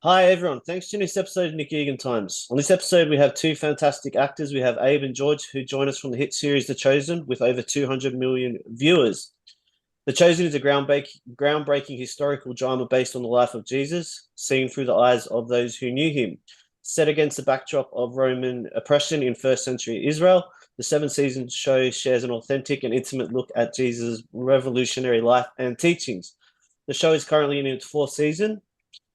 Hi everyone, thanks to this episode of Nick Egan Times. On this episode, we have two fantastic actors. We have Abe and George, who join us from the hit series The Chosen, with over 200 million viewers. The Chosen is a groundbreaking historical drama based on the life of Jesus, seen through the eyes of those who knew him. Set against the backdrop of Roman oppression in first century Israel, the seven-season show shares an authentic and intimate look at Jesus' revolutionary life and teachings. The show is currently in its fourth season,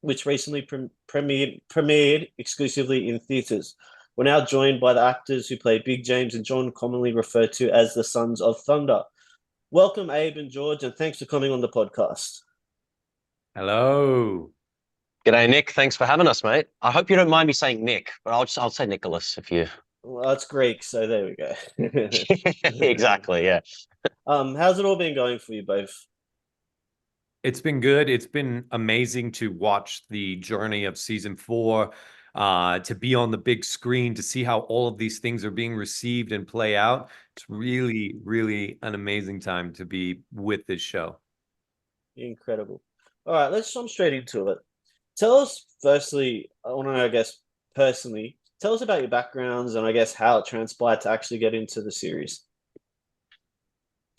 which recently premiered exclusively in theaters. We're now joined by the actors who play Big James and John, commonly referred to as the Sons of Thunder. Welcome, Abe and George, and thanks for coming on the podcast. Hello. G'day, Nick. Thanks for having us, mate. I hope you don't mind me saying Nick, but I'll say Nicholas if you. Well, it's Greek, so there we go. Exactly, yeah. How's it all been going for you both? It's been good. It's been amazing to watch the journey of season four, to be on the big screen, to see how all of these things are being received and play out. It's really, really an amazing time to be with this show. Incredible. All right, let's jump straight into it. Tell us, firstly, I want to know, I guess, personally, tell us about your backgrounds and I guess how it transpired to actually get into the series.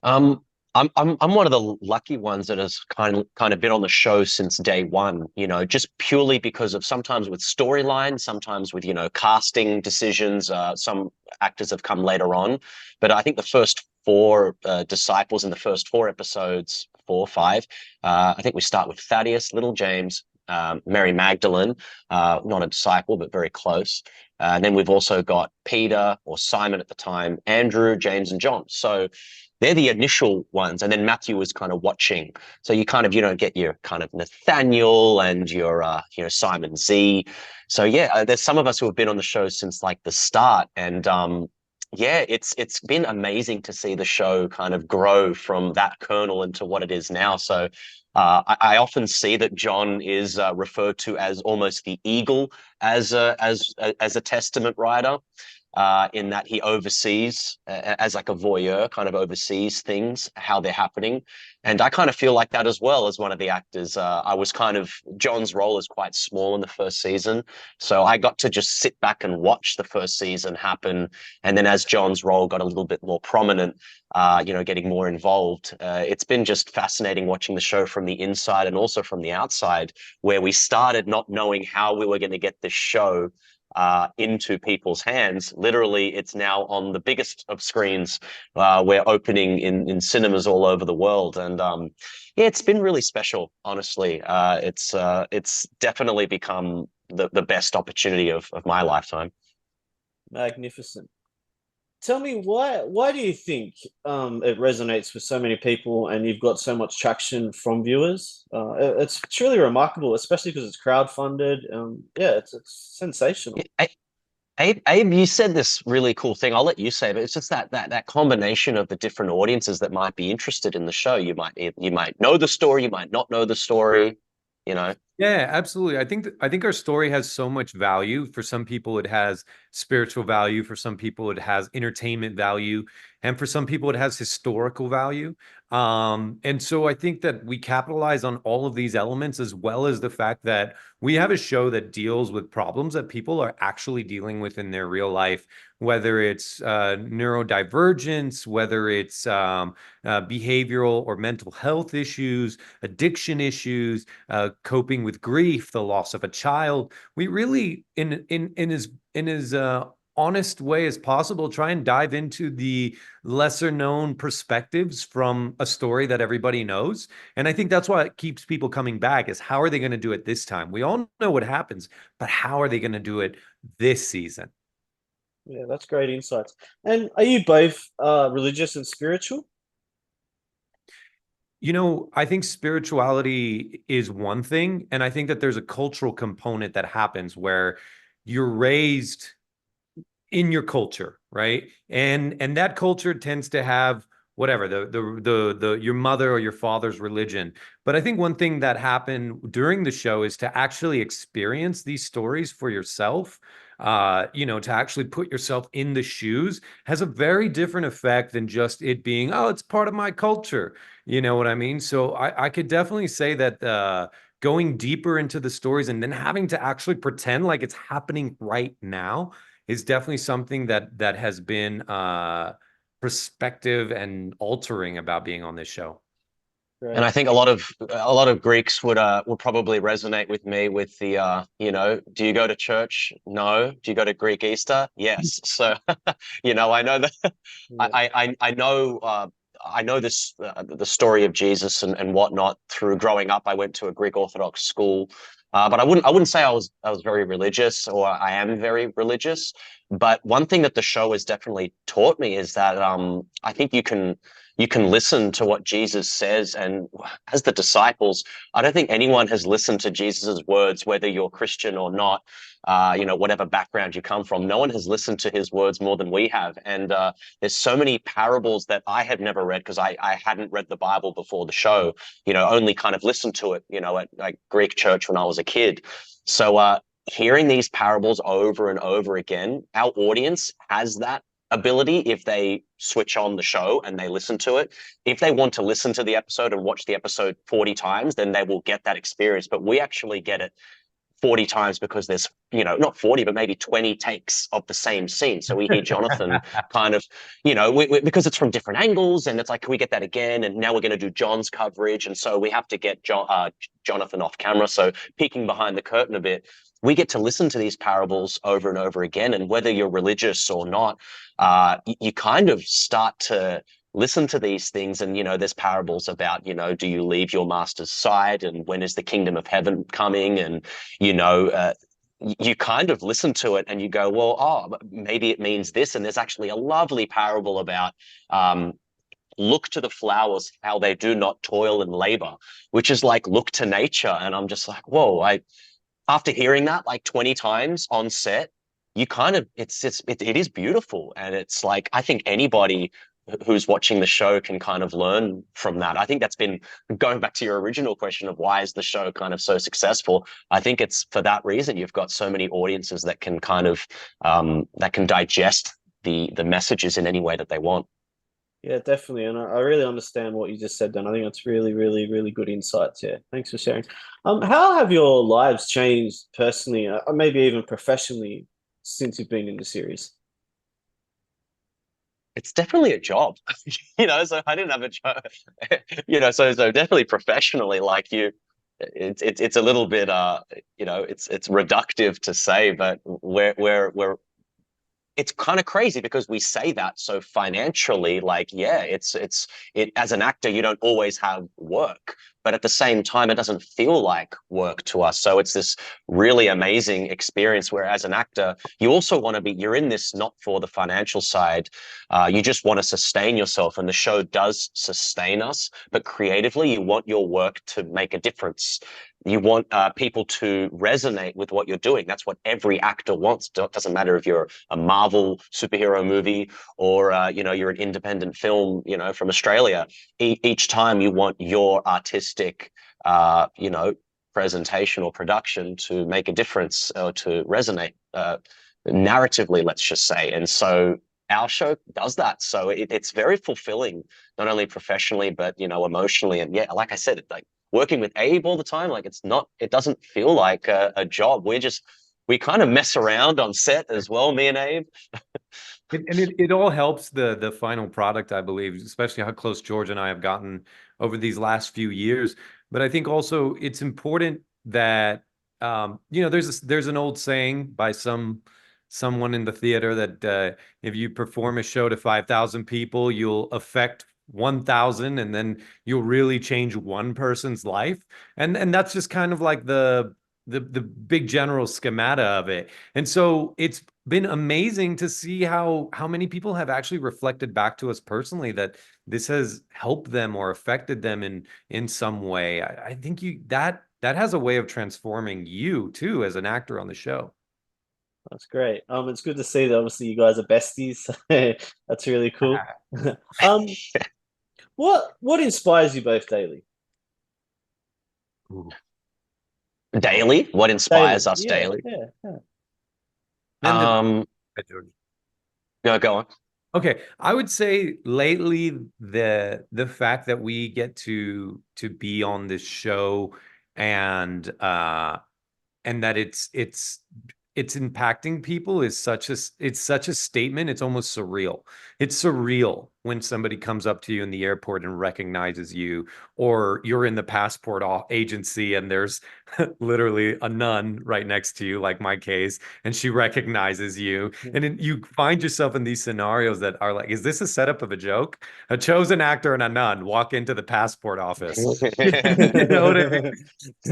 Um, I'm one of the lucky ones that has kind of been on the show since day one, just purely because of sometimes with storylines, sometimes with, casting decisions. Some actors have come later on, but I think the first four disciples in the first four episodes, four or five, I think we start with Thaddeus, Little James, Mary Magdalene, not a disciple, but very close. And then we've also got Peter or Simon at the time, Andrew, James, and John. So they're the initial ones. And then Matthew was kind of watching. So you kind of, get your kind of Nathaniel and your, Simon Z. So yeah, there's some of us who have been on the show since like the start. And yeah, it's been amazing to see the show kind of grow from that kernel into what it is now. So I often see that John is referred to as almost the eagle as a testament writer, in that he oversees, as like a voyeur, kind of oversees things, how they're happening. And I kind of feel like that as well as one of the actors. I was kind of, John's role is quite small in the first season. So I got to just sit back and watch the first season happen. And then as John's role got a little bit more prominent, getting more involved, it's been just fascinating watching the show from the inside and also from the outside, where we started not knowing how we were going to get this show into people's hands. Literally, it's now on the biggest of screens. We're opening in cinemas all over the world, and yeah, it's been really special. Honestly, it's definitely become the best opportunity of my lifetime. Magnificent. Tell me why do you think it resonates with so many people and you've got so much traction from viewers? It's truly remarkable, especially because it's crowdfunded. Yeah, it's sensational. Abe, you said this really cool thing. I'll let you say, but it's just that combination of the different audiences that might be interested in the show. You might know the story, you might not know the story, you know. Yeah, absolutely. I think our story has so much value. For some people, it has spiritual value. For some people, it has entertainment value, and for some people, it has historical value. And so I think that we capitalize on all of these elements, as well as the fact that we have a show that deals with problems that people are actually dealing with in their real life, whether it's neurodivergence, whether it's behavioral or mental health issues, addiction issues, coping with grief, the loss of a child. We really, in his honest way as possible, try and dive into the lesser known perspectives from a story that everybody knows. And I think that's why it keeps people coming back, is how are they going to do it this time? We all know what happens, but how are they going to do it this season? Yeah, that's great insights. And are you both religious and spiritual? I think spirituality is one thing, and I think that there's a cultural component that happens where you're raised in your culture, right? And that culture tends to have whatever the your mother or your father's religion. But I think one thing that happened during the show is to actually experience these stories for yourself. To actually put yourself in the shoes has a very different effect than just it being, oh, it's part of my culture. You know what I mean? So I could definitely say that going deeper into the stories and then having to actually pretend like it's happening right now is definitely something that has been perspective and altering about being on this show. And I think a lot of Greeks would probably resonate with me with the do you go to church? No. Do you go to Greek Easter? Yes. So I know that Yeah. I know this the story of Jesus and whatnot through growing up. I went to a Greek Orthodox school, but I wouldn't say I was very religious, or I am very religious. But one thing that the show has definitely taught me is that I think you can listen to what Jesus says. And as the disciples, I don't think anyone has listened to Jesus's words, whether you're Christian or not, whatever background you come from. No one has listened to his words more than we have. And there's so many parables that I have never read because I hadn't read the Bible before the show, only kind of listened to it, at like Greek church when I was a kid. So hearing these parables over and over again, our audience has that ability if they switch on the show and they listen to it. If they want to listen to the episode and watch the episode 40 times, then they will get that experience. But we actually get it 40 times because there's, not 40, but maybe 20 takes of the same scene. So we hear Jonathan kind of, because it's from different angles, and it's like, can we get that again? And now we're going to do John's coverage. And so we have to get Jonathan off camera. So peeking behind the curtain a bit, we get to listen to these parables over and over again. And whether you're religious or not, you kind of start to listen to these things. And there's parables about, do you leave your master's side, and when is the kingdom of heaven coming? And you kind of listen to it and you go, well, maybe it means this. And there's actually a lovely parable about look to the flowers, how they do not toil and labor, which is like, look to nature. And I'm just like, whoa, after hearing that like 20 times on set, you kind of, it is beautiful. And it's like, I think anybody who's watching the show can kind of learn from that. I think that's been going back to your original question of why is the show kind of so successful. I think it's for that reason. You've got so many audiences that can kind of, that can digest the messages in any way that they want. Yeah, definitely. And I really understand what you just said, Dan. I think that's really, really, really good insights. Yeah. Thanks for sharing. How have your lives changed personally, or maybe even professionally, since you've been in the series? It's definitely a job, so I didn't have a job, so definitely professionally, like it's a little bit, it's reductive to say, but we're it's kind of crazy because we say that so financially, like, yeah, it as an actor, you don't always have work, but at the same time, it doesn't feel like work to us. So it's this really amazing experience where as an actor, you also want to you're in this not for the financial side. You just want to sustain yourself, and the show does sustain us, but creatively, you want your work to make a difference. You want people to resonate with what you're doing. That's what every actor wants. It doesn't matter if you're a Marvel superhero movie or you're an independent film, from Australia. Each time you want your artistic, presentation or production to make a difference or to resonate narratively, let's just say. And so our show does that. So it's very fulfilling, not only professionally but emotionally. And yeah, like I said, like working with Abe all the time, like it doesn't feel like a job. We kind of mess around on set as well, me and Abe. And it all helps the final product, I believe, especially how close George and I have gotten over these last few years. But I think also it's important that there's an old saying by someone in the theater that if you perform a show to 5,000 people, you'll affect 1,000, and then you'll really change one person's life. And that's just kind of like the big general schemata of it. And so it's been amazing to see how many people have actually reflected back to us personally that this has helped them or affected them in some way. I think that has a way of transforming you too as an actor on the show. That's great. It's good to see that obviously you guys are besties. That's really cool. What inspires you both daily? Daily, what inspires us Yeah, daily? yeah. Um, go on. Okay, I would say lately the fact that we get to be on this show and that it's impacting people is it's such a statement. It's almost surreal. It's surreal when somebody comes up to you in the airport and recognizes you, or you're in the passport agency and there's literally a nun right next to you, like my case, and she recognizes you. And then you find yourself in these scenarios that are like, is this a setup of a joke? A chosen actor and a nun walk into the passport office. You know what I mean?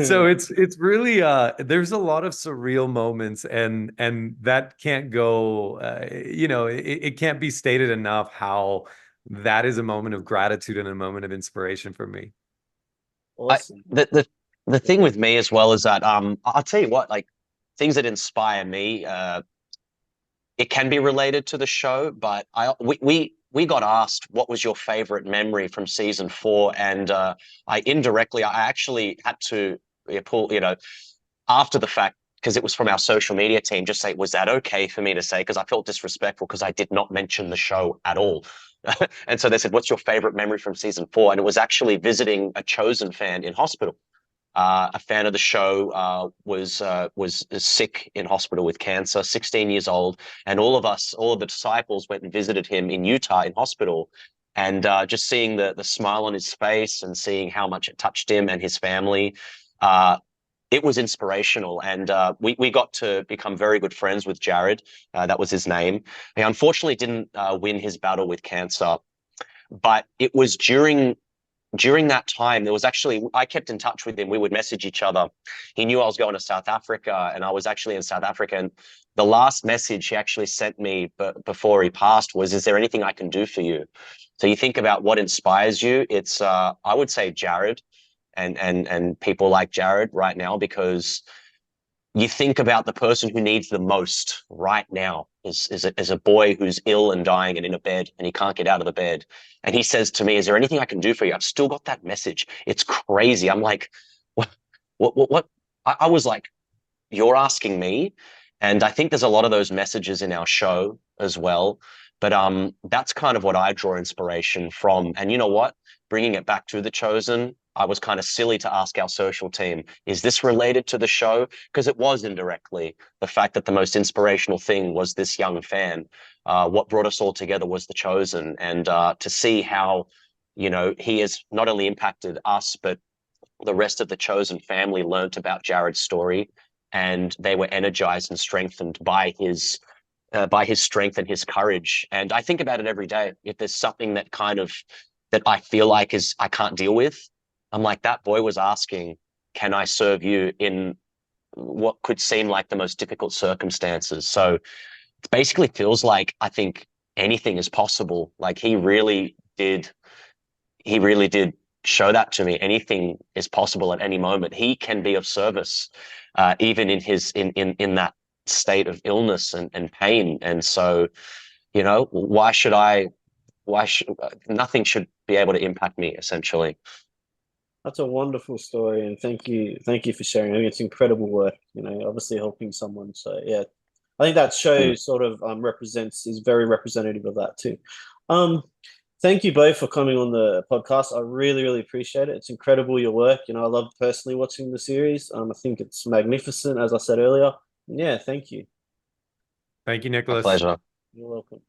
So it's really there's a lot of surreal moments, and that can't go it can't be stated enough how that is a moment of gratitude and a moment of inspiration for me. Awesome. The thing with me as well is that I'll tell you what, like things that inspire me, it can be related to the show, but we got asked what was your favorite memory from season 4, and I actually had to pull, after the fact, because it was from our social media team, just say, was that okay for me to say? Because I felt disrespectful because I did not mention the show at all. And so they said, what's your favorite memory from season 4? And it was actually visiting a Chosen fan in hospital. A fan of the show was sick in hospital with cancer, 16 years old, and all of the disciples went and visited him in Utah in hospital, and just seeing the smile on his face and seeing how much it touched him and his family, it was inspirational. And we got to become very good friends with Jared. That was his name. He unfortunately didn't win his battle with cancer, but it was during that time, there was actually, I kept in touch with him. We would message each other. He knew I was going to South Africa, and I was actually in South Africa. And the last message he actually sent me before he passed was, is there anything I can do for you? So you think about what inspires you. It's, I would say Jared and people like Jared right now, because you think about the person who needs the most right now is a boy who's ill and dying and in a bed, and he can't get out of the bed. And he says to me, is there anything I can do for you? I've still got that message. It's crazy. I'm like, what? I was like, you're asking me? And I think there's a lot of those messages in our show as well. But that's kind of what I draw inspiration from. And you know what? Bringing it back to The Chosen, I was kind of silly to ask our social team, is this related to the show? Because it was indirectly. The fact that the most inspirational thing was this young fan. What brought us all together was The Chosen. And to see how, he has not only impacted us, but the rest of the Chosen family learnt about Jared's story, and they were energized and strengthened by his strength and his courage. And I think about it every day. If there's something that I feel like I can't deal with, I'm like, that boy was asking, can I serve you in what could seem like the most difficult circumstances? So it basically feels like, I think anything is possible. Like he really did show that to me. Anything is possible at any moment. He can be of service, even in in that state of illness and pain. And so, nothing should be able to impact me, essentially. That's a wonderful story, and thank you for sharing. I think it's incredible work, obviously helping someone. So yeah, I think that show sort of is very representative of that too. Thank you both for coming on the podcast. I really, really appreciate it. It's incredible, your work. I love personally watching the series. I think it's magnificent, as I said earlier. And yeah, thank you. Thank you, A Nicholas. pleasure. You're welcome.